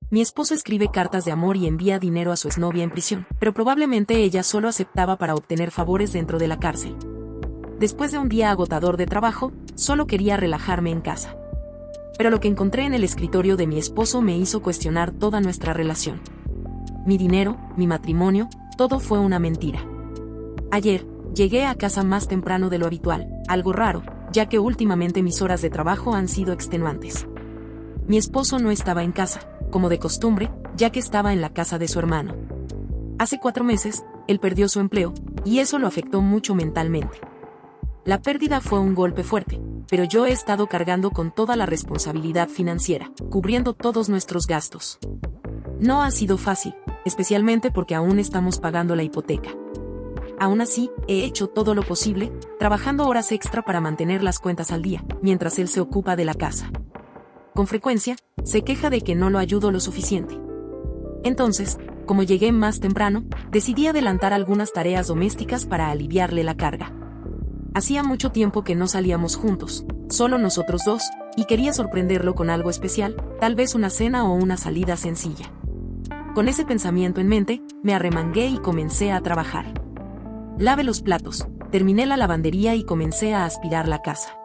Mi esposo escribe cartas de amor y envía dinero a su exnovia en prisión, pero probablemente ella solo aceptaba para obtener favores dentro de la cárcel. Después de un día agotador de trabajo, solo quería relajarme en casa. Pero lo que encontré en el escritorio de mi esposo me hizo cuestionar toda nuestra relación. Mi dinero, mi matrimonio, todo fue una mentira. Ayer, llegué a casa más temprano de lo habitual, algo raro, ya que últimamente mis horas de trabajo han sido extenuantes. Mi esposo no estaba en casa, como de costumbre, ya que estaba en la casa de su hermano. Hace 4 meses, él perdió su empleo, y eso lo afectó mucho mentalmente. La pérdida fue un golpe fuerte, pero yo he estado cargando con toda la responsabilidad financiera, cubriendo todos nuestros gastos. No ha sido fácil, especialmente porque aún estamos pagando la hipoteca. Aún así, he hecho todo lo posible, trabajando horas extra para mantener las cuentas al día, mientras él se ocupa de la casa. Con frecuencia, se queja de que no lo ayudo lo suficiente. Entonces, como llegué más temprano, decidí adelantar algunas tareas domésticas para aliviarle la carga. Hacía mucho tiempo que no salíamos juntos, solo nosotros dos, y quería sorprenderlo con algo especial, tal vez una cena o una salida sencilla. Con ese pensamiento en mente, me arremangué y comencé a trabajar. Lavé los platos, terminé la lavandería y comencé a aspirar la casa.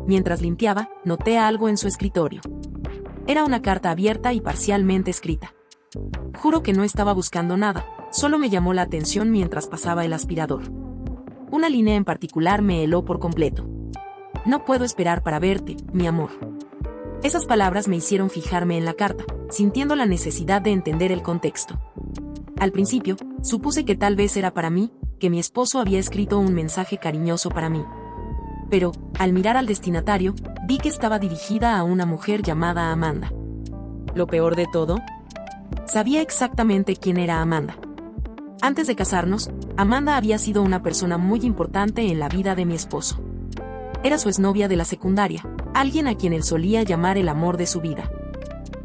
Mientras limpiaba, noté algo en su escritorio. Era una carta abierta y parcialmente escrita. Juro que no estaba buscando nada, solo me llamó la atención mientras pasaba el aspirador. Una línea en particular me heló por completo. No puedo esperar para verte, mi amor. Esas palabras me hicieron fijarme en la carta, sintiendo la necesidad de entender el contexto. Al principio, supuse que tal vez era para mí, que mi esposo había escrito un mensaje cariñoso para mí. Pero, al mirar al destinatario, vi que estaba dirigida a una mujer llamada Amanda. Lo peor de todo, sabía exactamente quién era Amanda. Antes de casarnos, Amanda había sido una persona muy importante en la vida de mi esposo. Era su exnovia de la secundaria, alguien a quien él solía llamar el amor de su vida.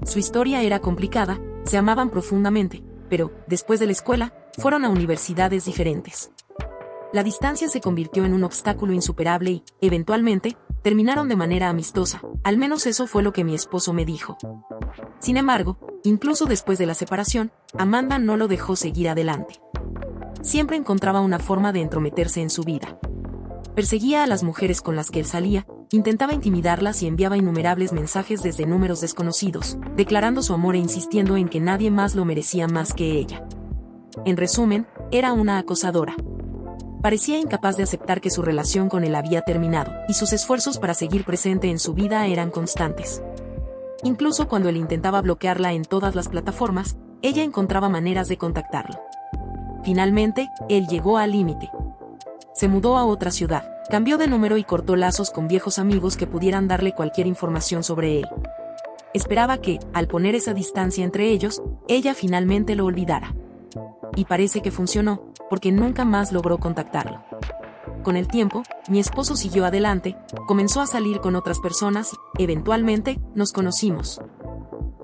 Su historia era complicada, se amaban profundamente, pero, después de la escuela, fueron a universidades diferentes. La distancia se convirtió en un obstáculo insuperable y, eventualmente, terminaron de manera amistosa, al menos eso fue lo que mi esposo me dijo. Sin embargo, incluso después de la separación, Amanda no lo dejó seguir adelante. Siempre encontraba una forma de entrometerse en su vida. Perseguía a las mujeres con las que él salía, intentaba intimidarlas y enviaba innumerables mensajes desde números desconocidos, declarando su amor e insistiendo en que nadie más lo merecía más que ella. En resumen, era una acosadora. Parecía incapaz de aceptar que su relación con él había terminado, y sus esfuerzos para seguir presente en su vida eran constantes. Incluso cuando él intentaba bloquearla en todas las plataformas, ella encontraba maneras de contactarlo. Finalmente, él llegó al límite. Se mudó a otra ciudad, cambió de número y cortó lazos con viejos amigos que pudieran darle cualquier información sobre él. Esperaba que, al poner esa distancia entre ellos, ella finalmente lo olvidara. Y parece que funcionó, porque nunca más logró contactarlo. Con el tiempo, mi esposo siguió adelante, comenzó a salir con otras personas y, eventualmente, nos conocimos.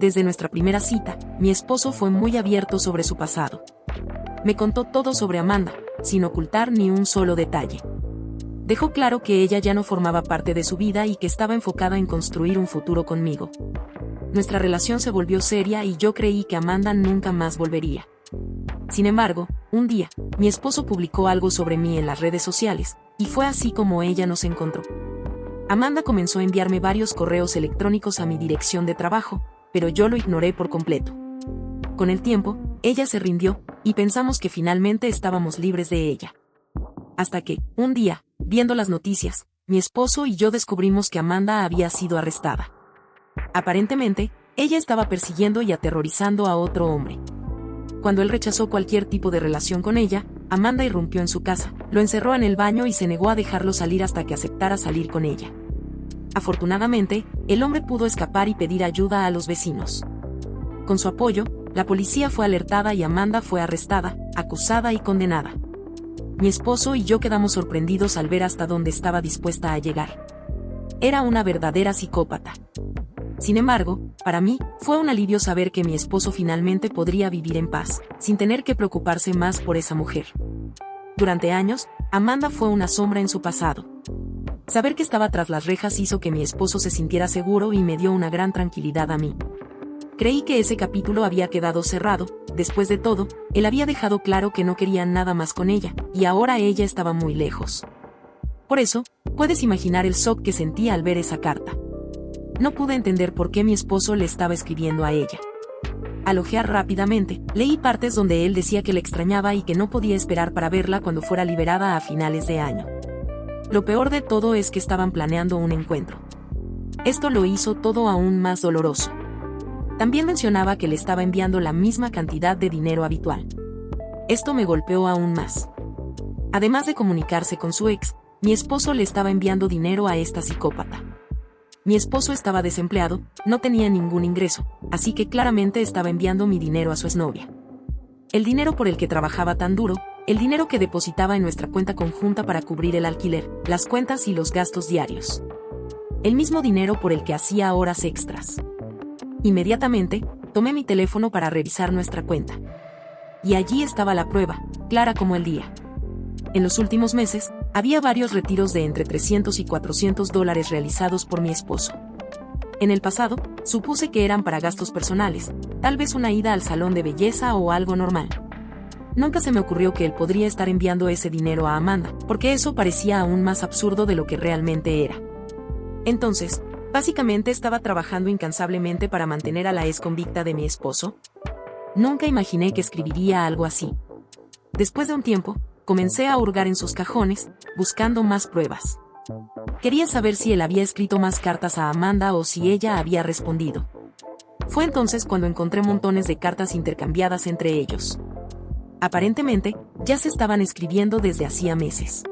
Desde nuestra primera cita, mi esposo fue muy abierto sobre su pasado. Me contó todo sobre Amanda, sin ocultar ni un solo detalle. Dejó claro que ella ya no formaba parte de su vida y que estaba enfocada en construir un futuro conmigo. Nuestra relación se volvió seria y yo creí que Amanda nunca más volvería. Sin embargo, un día, mi esposo publicó algo sobre mí en las redes sociales, y fue así como ella nos encontró. Amanda comenzó a enviarme varios correos electrónicos a mi dirección de trabajo, pero yo lo ignoré por completo. Con el tiempo, ella se rindió, y pensamos que finalmente estábamos libres de ella. Hasta que, un día, viendo las noticias, mi esposo y yo descubrimos que Amanda había sido arrestada. Aparentemente, ella estaba persiguiendo y aterrorizando a otro hombre. Cuando él rechazó cualquier tipo de relación con ella, Amanda irrumpió en su casa, lo encerró en el baño y se negó a dejarlo salir hasta que aceptara salir con ella. Afortunadamente, el hombre pudo escapar y pedir ayuda a los vecinos. Con su apoyo, la policía fue alertada y Amanda fue arrestada, acusada y condenada. Mi esposo y yo quedamos sorprendidos al ver hasta dónde estaba dispuesta a llegar. Era una verdadera psicópata. Sin embargo, para mí, fue un alivio saber que mi esposo finalmente podría vivir en paz, sin tener que preocuparse más por esa mujer. Durante años, Amanda fue una sombra en su pasado. Saber que estaba tras las rejas hizo que mi esposo se sintiera seguro y me dio una gran tranquilidad a mí. creí que ese capítulo había quedado cerrado. Después de todo, él había dejado claro que no quería nada más con ella, y ahora ella estaba muy lejos. Por eso, puedes imaginar el shock que sentía al ver esa carta. No pude entender por qué mi esposo le estaba escribiendo a ella. Al ojear rápidamente, leí partes donde él decía que la extrañaba y que no podía esperar para verla cuando fuera liberada a finales de año. Lo peor de todo es que estaban planeando un encuentro. Esto lo hizo todo aún más doloroso. También mencionaba que le estaba enviando la misma cantidad de dinero habitual. Esto me golpeó aún más. Además de comunicarse con su ex, mi esposo le estaba enviando dinero a esta psicópata. Mi esposo estaba desempleado, no tenía ningún ingreso, así que claramente estaba enviando mi dinero a su exnovia. El dinero por el que trabajaba tan duro, el dinero que depositaba en nuestra cuenta conjunta para cubrir el alquiler, las cuentas y los gastos diarios. El mismo dinero por el que hacía horas extras. Inmediatamente, tomé mi teléfono para revisar nuestra cuenta. Y allí estaba la prueba, clara como el día. En los últimos meses, había varios retiros de entre $300 y $400 realizados por mi esposo. En el pasado, supuse que eran para gastos personales, tal vez una ida al salón de belleza o algo normal. Nunca se me ocurrió que él podría estar enviando ese dinero a Amanda, porque eso parecía aún más absurdo de lo que realmente era. Entonces, básicamente estaba trabajando incansablemente para mantener a la ex convicta de mi esposo. Nunca imaginé que escribiría algo así. Después de un tiempo, comencé a hurgar en sus cajones, buscando más pruebas. Quería saber si él había escrito más cartas a Amanda o si ella había respondido. Fue entonces cuando encontré montones de cartas intercambiadas entre ellos. Aparentemente, ya se estaban escribiendo desde hacía meses.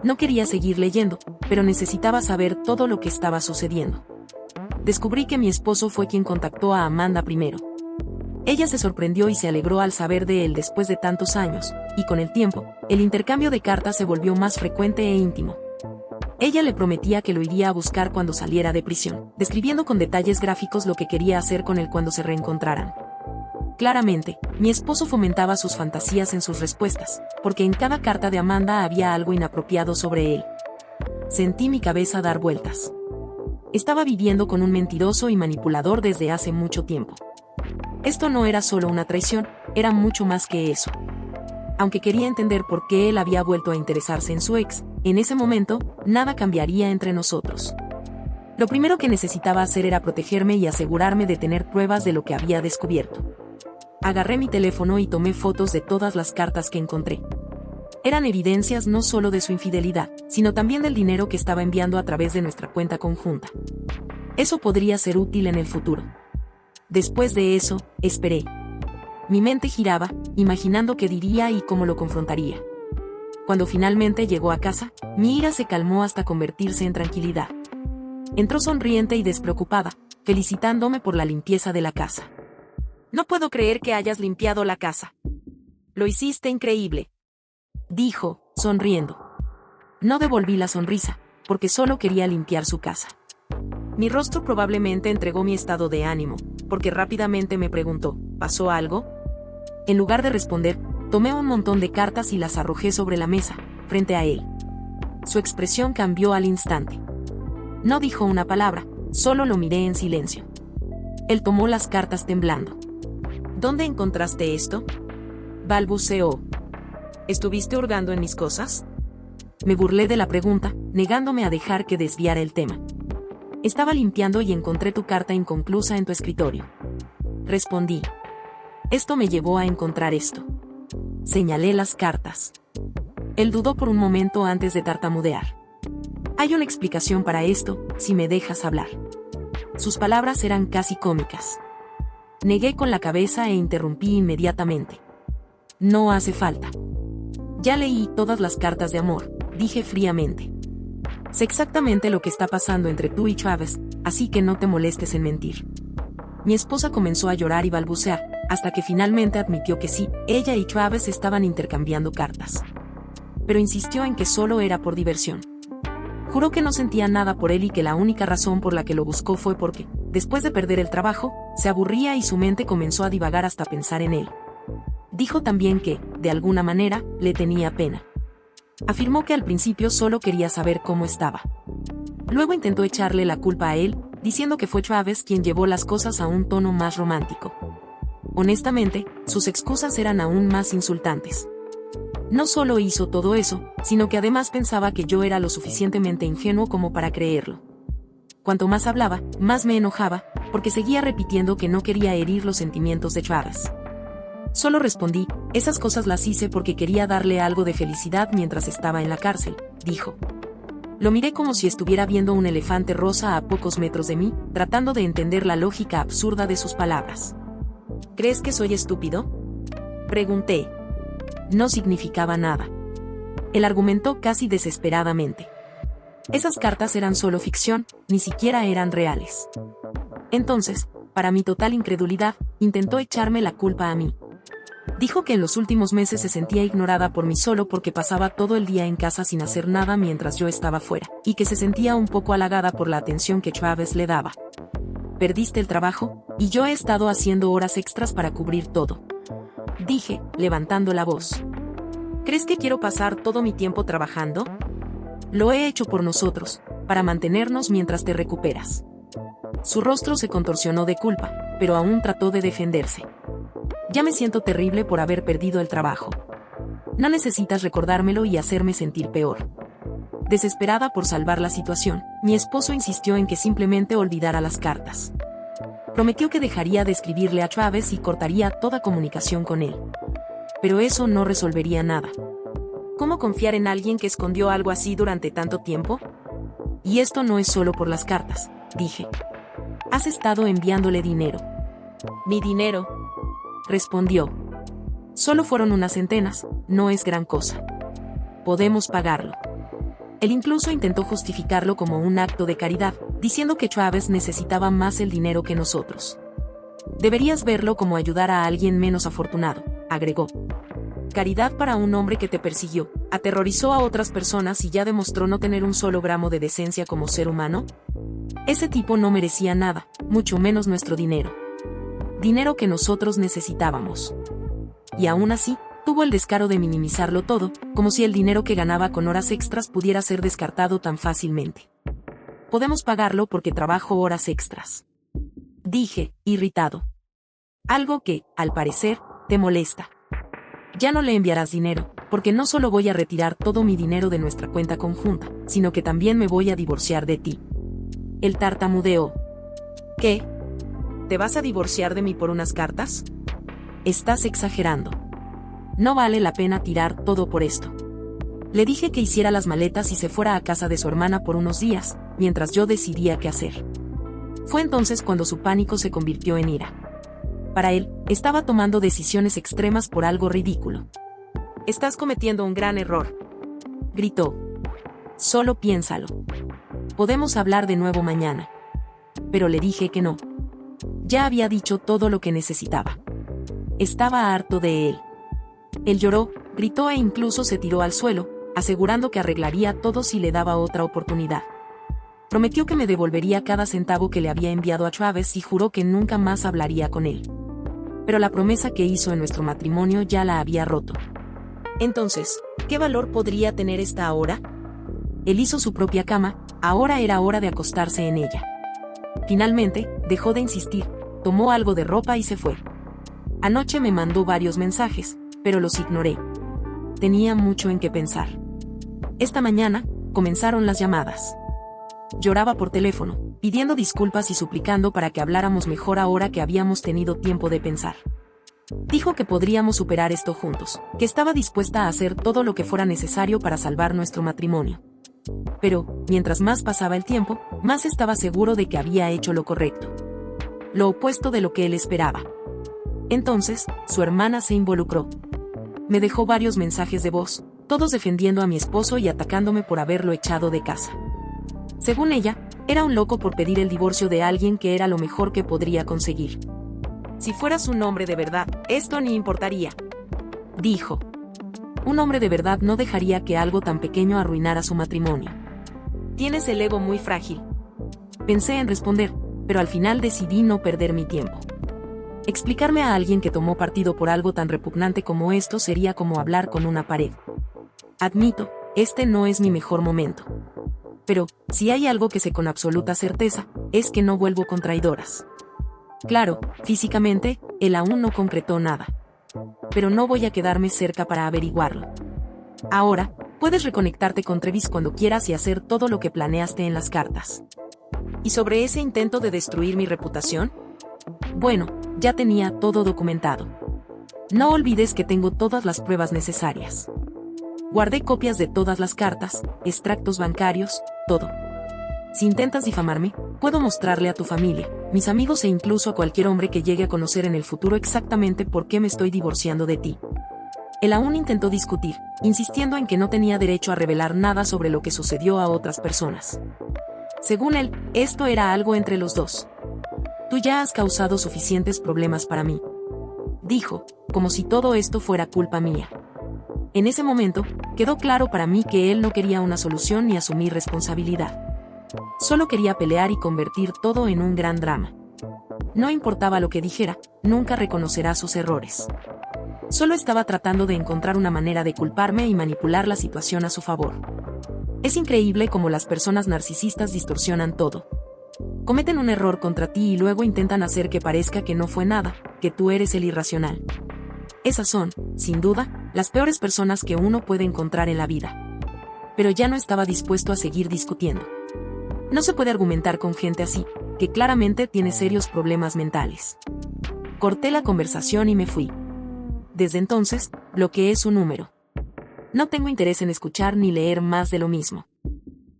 No quería seguir leyendo, pero necesitaba saber todo lo que estaba sucediendo. Descubrí que mi esposo fue quien contactó a Amanda primero. Ella se sorprendió y se alegró al saber de él después de tantos años, y con el tiempo, el intercambio de cartas se volvió más frecuente e íntimo. Ella le prometía que lo iría a buscar cuando saliera de prisión, describiendo con detalles gráficos lo que quería hacer con él cuando se reencontraran. Claramente, mi esposo fomentaba sus fantasías en sus respuestas, porque en cada carta de Amanda había algo inapropiado sobre él. Sentí mi cabeza dar vueltas. Estaba viviendo con un mentiroso y manipulador desde hace mucho tiempo. Esto no era solo una traición, era mucho más que eso. Aunque quería entender por qué él había vuelto a interesarse en su ex, en ese momento, nada cambiaría entre nosotros. Lo primero que necesitaba hacer era protegerme y asegurarme de tener pruebas de lo que había descubierto. Agarré mi teléfono y tomé fotos de todas las cartas que encontré. Eran evidencias no solo de su infidelidad, sino también del dinero que estaba enviando a través de nuestra cuenta conjunta. Eso podría ser útil en el futuro. Después de eso, esperé. Mi mente giraba, imaginando qué diría y cómo lo confrontaría. Cuando finalmente llegó a casa, mi ira se calmó hasta convertirse en tranquilidad. Entró sonriente y despreocupada, felicitándome por la limpieza de la casa. «No puedo creer que hayas limpiado la casa. Lo hiciste increíble», dijo, sonriendo. No devolví la sonrisa, porque solo quería limpiar su casa. Mi rostro probablemente entregó mi estado de ánimo, porque rápidamente me preguntó, ¿pasó algo? En lugar de responder, tomé un montón de cartas y las arrojé sobre la mesa, frente a él. Su expresión cambió al instante. No dijo una palabra, solo lo miré en silencio. Él tomó las cartas temblando. «¿Dónde encontraste esto?», balbuceó. «¿Estuviste hurgando en mis cosas?». Me burlé de la pregunta, negándome a dejar que desviara el tema. «Estaba limpiando y encontré tu carta inconclusa en tu escritorio», respondí. Esto me llevó a encontrar esto. Señalé las cartas. Él dudó por un momento antes de tartamudear. «Hay una explicación para esto, si me dejas hablar». Sus palabras eran casi cómicas. Negué con la cabeza e interrumpí inmediatamente. «No hace falta. Ya leí todas las cartas de amor», dije fríamente. «Sé exactamente lo que está pasando entre tú y Travis, así que no te molestes en mentir». Mi esposa comenzó a llorar y balbucear, hasta que finalmente admitió que sí, ella y Travis estaban intercambiando cartas. Pero insistió en que solo era por diversión. Juró que no sentía nada por él y que la única razón por la que lo buscó fue porque, después de perder el trabajo, se aburría y su mente comenzó a divagar hasta pensar en él. Dijo también que, de alguna manera, le tenía pena. Afirmó que al principio solo quería saber cómo estaba. Luego intentó echarle la culpa a él, diciendo que fue Travis quien llevó las cosas a un tono más romántico. Honestamente, sus excusas eran aún más insultantes. No solo hizo todo eso, sino que además pensaba que yo era lo suficientemente ingenuo como para creerlo. Cuanto más hablaba, más me enojaba, porque seguía repitiendo que no quería herir los sentimientos de Travis. Solo respondí, esas cosas las hice porque quería darle algo de felicidad mientras estaba en la cárcel, dijo. Lo miré como si estuviera viendo un elefante rosa a pocos metros de mí, tratando de entender la lógica absurda de sus palabras. ¿Crees que soy estúpido?, pregunté. No significaba nada. Él argumentó casi desesperadamente. Esas cartas eran solo ficción, ni siquiera eran reales. Entonces, para mi total incredulidad, intentó echarme la culpa a mí. Dijo que en los últimos meses se sentía ignorada por mí solo porque pasaba todo el día en casa sin hacer nada mientras yo estaba fuera, y que se sentía un poco halagada por la atención que Travis le daba. Perdiste el trabajo, y yo he estado haciendo horas extras para cubrir todo, dije, levantando la voz. ¿Crees que quiero pasar todo mi tiempo trabajando? Lo he hecho por nosotros, para mantenernos mientras te recuperas. Su rostro se contorsionó de culpa, pero aún trató de defenderse. Ya me siento terrible por haber perdido el trabajo. No necesitas recordármelo y hacerme sentir peor. Desesperada por salvar la situación, mi esposo insistió en que simplemente olvidara las cartas. Prometió que dejaría de escribirle a Travis y cortaría toda comunicación con él. Pero eso no resolvería nada. ¿Cómo confiar en alguien que escondió algo así durante tanto tiempo? Y esto no es solo por las cartas, dije. Has estado enviándole dinero. Mi dinero, respondió. Solo fueron unas centenas, no es gran cosa. Podemos pagarlo. Él incluso intentó justificarlo como un acto de caridad, diciendo que Travis necesitaba más el dinero que nosotros. Deberías verlo como ayudar a alguien menos afortunado, agregó. Caridad para un hombre que te persiguió, aterrorizó a otras personas y ya demostró no tener un solo gramo de decencia como ser humano. Ese tipo no merecía nada, mucho menos nuestro dinero. Dinero que nosotros necesitábamos. Y aún así, tuvo el descaro de minimizarlo todo, como si el dinero que ganaba con horas extras pudiera ser descartado tan fácilmente. Podemos pagarlo porque trabajo horas extras, dije, irritado. Algo que, al parecer, te molesta. Ya no le enviarás dinero, porque no solo voy a retirar todo mi dinero de nuestra cuenta conjunta, sino que también me voy a divorciar de ti. Él tartamudeó. ¿Qué? ¿Te vas a divorciar de mí por unas cartas? Estás exagerando. No vale la pena tirar todo por esto. Le dije que hiciera las maletas y se fuera a casa de su hermana por unos días, mientras yo decidía qué hacer. Fue entonces cuando su pánico se convirtió en ira. Para él, estaba tomando decisiones extremas por algo ridículo. Estás cometiendo un gran error, gritó. Solo piénsalo. Podemos hablar de nuevo mañana. Pero le dije que no. Ya había dicho todo lo que necesitaba. Estaba harto de él. Él lloró, gritó e incluso se tiró al suelo, asegurando que arreglaría todo si le daba otra oportunidad. Prometió que me devolvería cada centavo que le había enviado a Travis y juró que nunca más hablaría con él. Pero la promesa que hizo en nuestro matrimonio ya la había roto. Entonces, ¿qué valor podría tener esta ahora? Él hizo su propia cama, ahora era hora de acostarse en ella. Finalmente, dejó de insistir, tomó algo de ropa y se fue. Anoche me mandó varios mensajes, pero los ignoré. Tenía mucho en qué pensar. Esta mañana, comenzaron las llamadas. Lloraba por teléfono, pidiendo disculpas y suplicando para que habláramos mejor ahora que habíamos tenido tiempo de pensar. Dijo que podríamos superar esto juntos, que estaba dispuesta a hacer todo lo que fuera necesario para salvar nuestro matrimonio. Pero, mientras más pasaba el tiempo, más estaba seguro de que había hecho lo correcto. Lo opuesto de lo que él esperaba. Entonces, su hermana se involucró. Me dejó varios mensajes de voz, todos defendiendo a mi esposo y atacándome por haberlo echado de casa. Según ella, era un loco por pedir el divorcio de alguien que era lo mejor que podría conseguir. Si fueras un hombre de verdad, esto ni importaría, dijo. Un hombre de verdad no dejaría que algo tan pequeño arruinara su matrimonio. Tienes el ego muy frágil. Pensé en responder, pero al final decidí no perder mi tiempo. Explicarme a alguien que tomó partido por algo tan repugnante como esto sería como hablar con una pared. Admito, este no es mi mejor momento. Pero, si hay algo que sé con absoluta certeza, es que no vuelvo con traidoras. Claro, físicamente, él aún no concretó nada. Pero no voy a quedarme cerca para averiguarlo. Ahora, puedes reconectarte con Travis cuando quieras y hacer todo lo que planeaste en las cartas. ¿Y sobre ese intento de destruir mi reputación? Bueno, ya tenía todo documentado. No olvides que tengo todas las pruebas necesarias. Guardé copias de todas las cartas, extractos bancarios, todo. Si intentas difamarme, puedo mostrarle a tu familia, mis amigos e incluso a cualquier hombre que llegue a conocer en el futuro exactamente por qué me estoy divorciando de ti. Él aún intentó discutir, insistiendo en que no tenía derecho a revelar nada sobre lo que sucedió a otras personas. Según él, esto era algo entre los dos. Tú ya has causado suficientes problemas para mí, dijo, como si todo esto fuera culpa mía. En ese momento, quedó claro para mí que él no quería una solución ni asumir responsabilidad. Solo quería pelear y convertir todo en un gran drama. No importaba lo que dijera, nunca reconocerá sus errores. Solo estaba tratando de encontrar una manera de culparme y manipular la situación a su favor. Es increíble cómo las personas narcisistas distorsionan todo. Cometen un error contra ti y luego intentan hacer que parezca que no fue nada, que tú eres el irracional. Esas son, sin duda, las peores personas que uno puede encontrar en la vida. Pero ya no estaba dispuesto a seguir discutiendo. No se puede argumentar con gente así, que claramente tiene serios problemas mentales. Corté la conversación y me fui. Desde entonces, bloqueé su número. No tengo interés en escuchar ni leer más de lo mismo.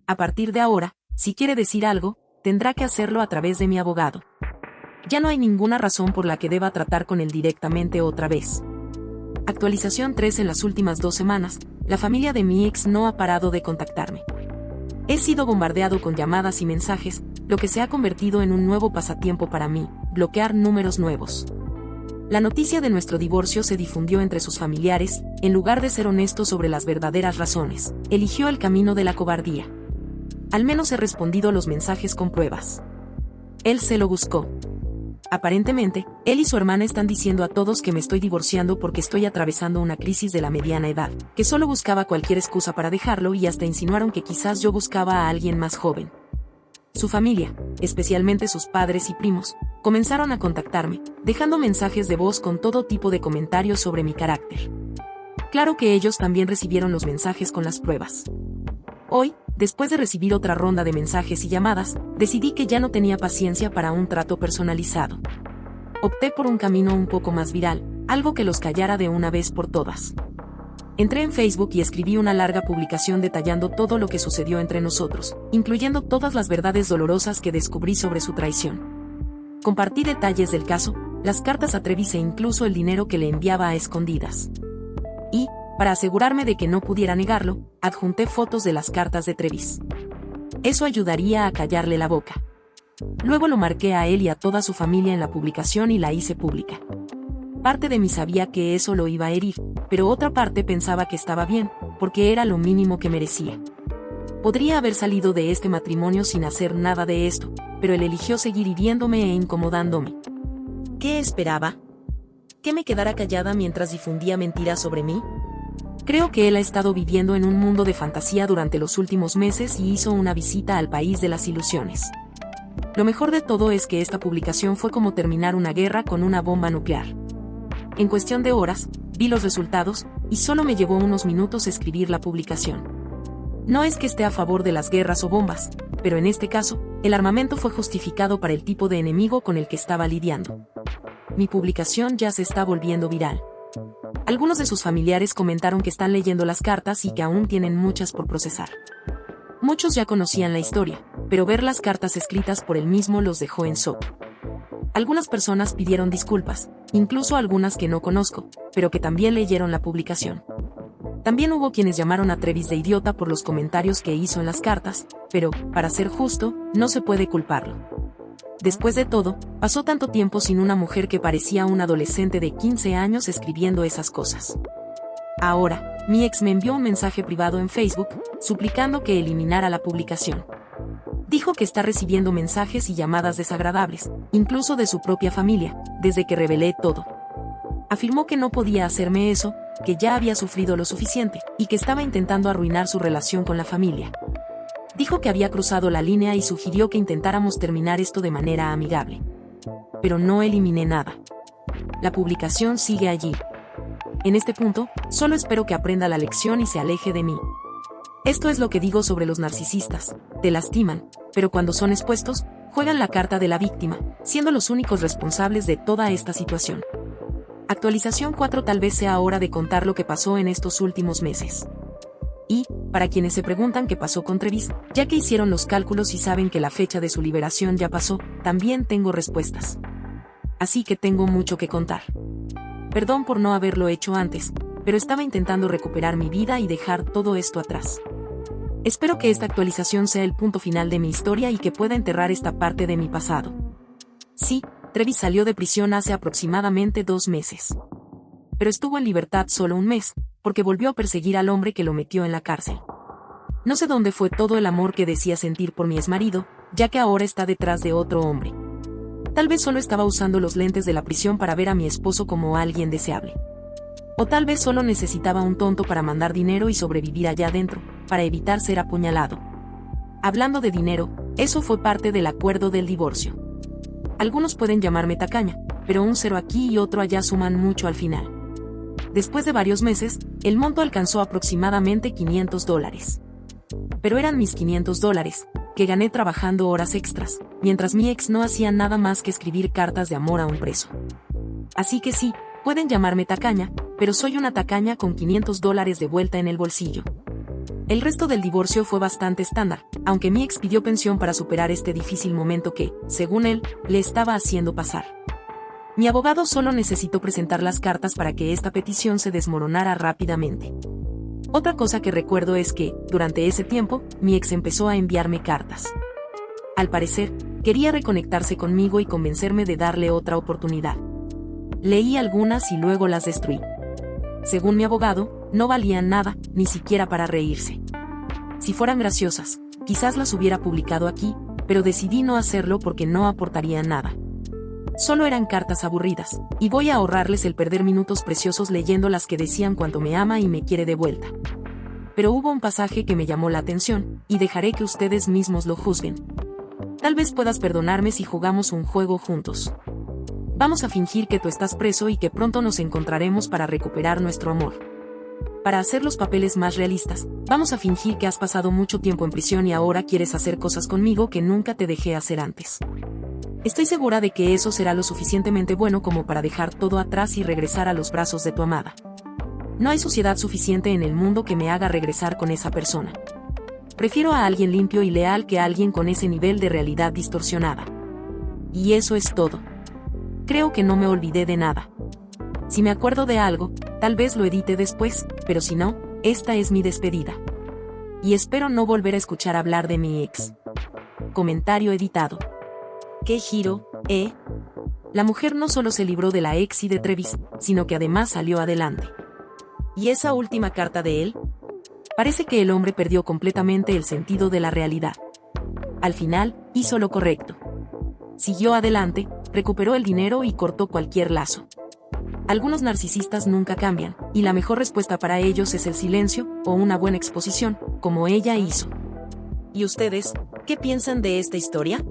A partir de ahora, si quiere decir algo, tendrá que hacerlo a través de mi abogado. Ya no hay ninguna razón por la que deba tratar con él directamente otra vez. Actualización 3. En las últimas 2 semanas, la familia de mi ex no ha parado de contactarme. He sido bombardeado con llamadas y mensajes, lo que se ha convertido en un nuevo pasatiempo para mí, bloquear números nuevos. La noticia de nuestro divorcio se difundió entre sus familiares, en lugar de ser honesto sobre las verdaderas razones, eligió el camino de la cobardía. Al menos he respondido los mensajes con pruebas. Él se lo buscó. Aparentemente, él y su hermana están diciendo a todos que me estoy divorciando porque estoy atravesando una crisis de la mediana edad, que solo buscaba cualquier excusa para dejarlo y hasta insinuaron que quizás yo buscaba a alguien más joven. Su familia, especialmente sus padres y primos, comenzaron a contactarme, dejando mensajes de voz con todo tipo de comentarios sobre mi carácter. Claro que ellos también recibieron los mensajes con las pruebas. Hoy, después de recibir otra ronda de mensajes y llamadas, decidí que ya no tenía paciencia para un trato personalizado. Opté por un camino un poco más viral, algo que los callara de una vez por todas. Entré en Facebook y escribí una larga publicación detallando todo lo que sucedió entre nosotros, incluyendo todas las verdades dolorosas que descubrí sobre su traición. Compartí detalles del caso, las cartas a Travis e incluso el dinero que le enviaba a escondidas. Y, para asegurarme de que no pudiera negarlo, adjunté fotos de las cartas de Travis. Eso ayudaría a callarle la boca. Luego lo marqué a él y a toda su familia en la publicación y la hice pública. Parte de mí sabía que eso lo iba a herir, pero otra parte pensaba que estaba bien, porque era lo mínimo que merecía. Podría haber salido de este matrimonio sin hacer nada de esto, pero él eligió seguir hiriéndome e incomodándome. ¿Qué esperaba? ¿Que me quedara callada mientras difundía mentiras sobre mí? Creo que él ha estado viviendo en un mundo de fantasía durante los últimos meses y hizo una visita al país de las ilusiones. Lo mejor de todo es que esta publicación fue como terminar una guerra con una bomba nuclear. En cuestión de horas, vi los resultados, y solo me llevó unos minutos escribir la publicación. No es que esté a favor de las guerras o bombas, pero en este caso, el armamento fue justificado para el tipo de enemigo con el que estaba lidiando. Mi publicación ya se está volviendo viral. Algunos de sus familiares comentaron que están leyendo las cartas y que aún tienen muchas por procesar. Muchos ya conocían la historia, pero ver las cartas escritas por él mismo los dejó en shock. Algunas personas pidieron disculpas, incluso algunas que no conozco, pero que también leyeron la publicación. También hubo quienes llamaron a Travis de idiota por los comentarios que hizo en las cartas, pero, para ser justo, no se puede culparlo. Después de todo, pasó tanto tiempo sin una mujer que parecía un adolescente de 15 años escribiendo esas cosas. Ahora, mi ex me envió un mensaje privado en Facebook, suplicando que eliminara la publicación. Dijo que está recibiendo mensajes y llamadas desagradables, incluso de su propia familia, desde que revelé todo. Afirmó que no podía hacerme eso, que ya había sufrido lo suficiente, y que estaba intentando arruinar su relación con la familia. Dijo que había cruzado la línea y sugirió que intentáramos terminar esto de manera amigable. Pero no eliminé nada. La publicación sigue allí. En este punto, solo espero que aprenda la lección y se aleje de mí. Esto es lo que digo sobre los narcisistas. Te lastiman, pero cuando son expuestos, juegan la carta de la víctima, siendo los únicos responsables de toda esta situación. Actualización 4. Tal vez sea hora de contar lo que pasó en estos últimos meses. Y, para quienes se preguntan qué pasó con Travis, ya que hicieron los cálculos y saben que la fecha de su liberación ya pasó, también tengo respuestas. Así que tengo mucho que contar. Perdón por no haberlo hecho antes, pero estaba intentando recuperar mi vida y dejar todo esto atrás. Espero que esta actualización sea el punto final de mi historia y que pueda enterrar esta parte de mi pasado. Sí, Travis salió de prisión hace aproximadamente 2 meses. Pero estuvo en libertad solo 1 mes, porque volvió a perseguir al hombre que lo metió en la cárcel. No sé dónde fue todo el amor que decía sentir por mi exmarido, ya que ahora está detrás de otro hombre. Tal vez solo estaba usando los lentes de la prisión para ver a mi esposo como alguien deseable. O tal vez solo necesitaba un tonto para mandar dinero y sobrevivir allá adentro, para evitar ser apuñalado. Hablando de dinero, eso fue parte del acuerdo del divorcio. Algunos pueden llamarme tacaña, pero un 0 aquí y otro allá suman mucho al final. Después de varios meses, el monto alcanzó aproximadamente $500. Pero eran mis $500, que gané trabajando horas extras, mientras mi ex no hacía nada más que escribir cartas de amor a un preso. Así que sí, pueden llamarme tacaña, pero soy una tacaña con $500 de vuelta en el bolsillo. El resto del divorcio fue bastante estándar, aunque mi ex pidió pensión para superar este difícil momento que, según él, le estaba haciendo pasar. Mi abogado solo necesitó presentar las cartas para que esta petición se desmoronara rápidamente. Otra cosa que recuerdo es que, durante ese tiempo, mi ex empezó a enviarme cartas. Al parecer, quería reconectarse conmigo y convencerme de darle otra oportunidad. Leí algunas y luego las destruí. Según mi abogado, no valían nada, ni siquiera para reírse. Si fueran graciosas, quizás las hubiera publicado aquí, pero decidí no hacerlo porque no aportarían nada. Solo eran cartas aburridas, y voy a ahorrarles el perder minutos preciosos leyendo las que decían cuánto me ama y me quiere de vuelta. Pero hubo un pasaje que me llamó la atención, y dejaré que ustedes mismos lo juzguen. Tal vez puedas perdonarme si jugamos un juego juntos. Vamos a fingir que tú estás preso y que pronto nos encontraremos para recuperar nuestro amor. Para hacer los papeles más realistas, vamos a fingir que has pasado mucho tiempo en prisión y ahora quieres hacer cosas conmigo que nunca te dejé hacer antes. Estoy segura de que eso será lo suficientemente bueno como para dejar todo atrás y regresar a los brazos de tu amada. No hay suciedad suficiente en el mundo que me haga regresar con esa persona. Prefiero a alguien limpio y leal que a alguien con ese nivel de realidad distorsionada. Y eso es todo. Creo que no me olvidé de nada. Si me acuerdo de algo, tal vez lo edite después, pero si no, esta es mi despedida. Y espero no volver a escuchar hablar de mi ex. Comentario editado. ¡Qué giro, eh! La mujer no solo se libró de la ex y de Travis, sino que además salió adelante. ¿Y esa última carta de él? Parece que el hombre perdió completamente el sentido de la realidad. Al final, hizo lo correcto. Siguió adelante, recuperó el dinero y cortó cualquier lazo. Algunos narcisistas nunca cambian, y la mejor respuesta para ellos es el silencio, o una buena exposición, como ella hizo. ¿Y ustedes, qué piensan de esta historia?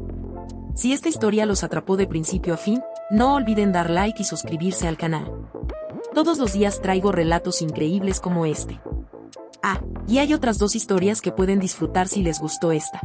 Si esta historia los atrapó de principio a fin, no olviden dar like y suscribirse al canal. Todos los días traigo relatos increíbles como este. Ah, y hay otras 2 historias que pueden disfrutar si les gustó esta.